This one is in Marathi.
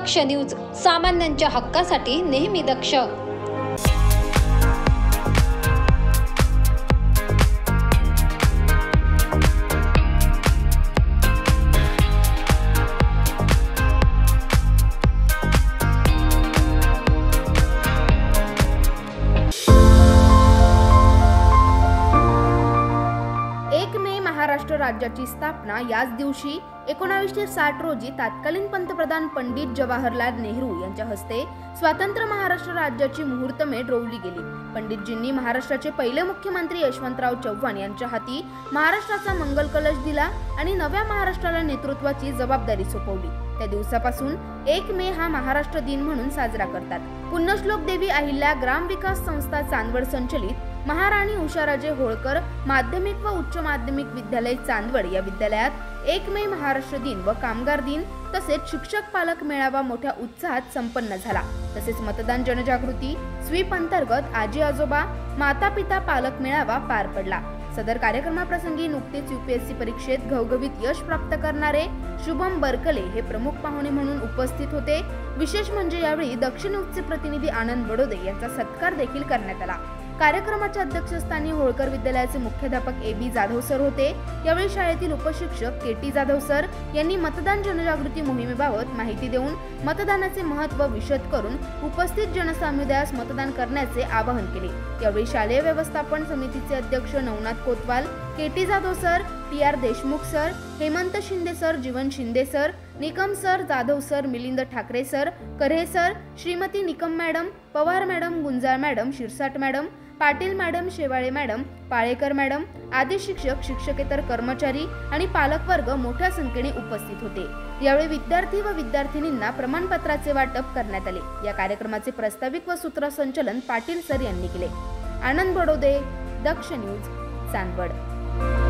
दक्ष न्यूज, सामान्यांच्या हक्कासाठी नेहमी दक्ष। महाराष्ट्र राज्याची स्थापना याच दिवशी 1960 रोजी तत्कालीन पंतप्रधान पंडित जवाहरलाल नेहरू यांच्या हस्ते स्वतंत्र महाराष्ट्र राज्याची मुहूर्तमेढ रोवली गेली। पंडितजींनी महाराष्ट्राचे पहिले मुख्यमंत्री यशवंतराव चव्हाण यांच्या हाती महाराष्ट्राचा मंगल कलश दिला आणि नव्या महाराष्ट्राला नेतृत्वाची जबाबदारी सोपवली। त्या दिवसापासून 1 मे हा महाराष्ट्र दिन म्हणून साजरा करतात। पुण्यश्लोक देवी अहिल्या ग्राम विकास संस्था चांदवड संचलित महाराणी उषाराजे होळकर माध्यमिक व उच्च माध्यमिक विद्यालय चांदवड या विद्यालयात 1 मे महाराष्ट्र दिन व कामगार दिन तसेच शिक्षक पालक मेळावा मोठ्या उत्साहात संपन्न झाला। तसेच मतदान जनजागृती स्वीप अंतर्गत आजी आजोबा माता पिता पालक मेळावा पार पडला। सदर कार्यक्रमाप्रसंगी नुकतेच यूपीएससी परीक्षेत घवघवीत यश प्राप्त करणारे शुभम बरकले हे प्रमुख पाहुणे म्हणून उपस्थित होते। विशेष म्हणजे यावेळी दक्ष न्यूजचे प्रतिनिधी आनंद बडोदे यांचा सत्कार देखील करण्यात आला। कार्यक्रमाच्या अध्यक्षस्थानी होळकर विद्यालयाचे मुख्याध्यापक ए बी जाधव सर होते। यावेळी शाळेतील उपशिक्षक के टी जाधव सर यांनी मतदान जनजागृती मोहिमेबाबत माहिती देऊन मतदानाचे महत्त्व विशद करून उपस्थित जनसमुदायास मतदान करण्याचे आवाहन केले। यावेळी शालेय व्यवस्थापन समितीचे अध्यक्ष Navnath Kotwal, K T Jadhav sir, T R Deshmukh sir, Hemant Shinde sir, Jeevan Shinde sir, Nikam sir, Jadhav sir, Milind Thackeray sir, Karhe sir, Shrimati Nikam madam, Pawar madam, Gunjal madam, Shirsat madam, Patil madam, Shewale madam, Palekar madam आदी शिक्षक, शिक्षकेतर कर्मचारी आणि पालक वर्ग मोठ्या संख्येने उपस्थित होते। यावेळी विद्यार्थी व विद्यार्थिनींना प्रमाणपत्राचे वाटप करण्यात आले। या कार्यक्रमाचे प्रास्ताविक व सूत्रसंचालन पाटील सर यांनी केले। आनंद बडोदे, दक्ष न्यूज, चांदवड।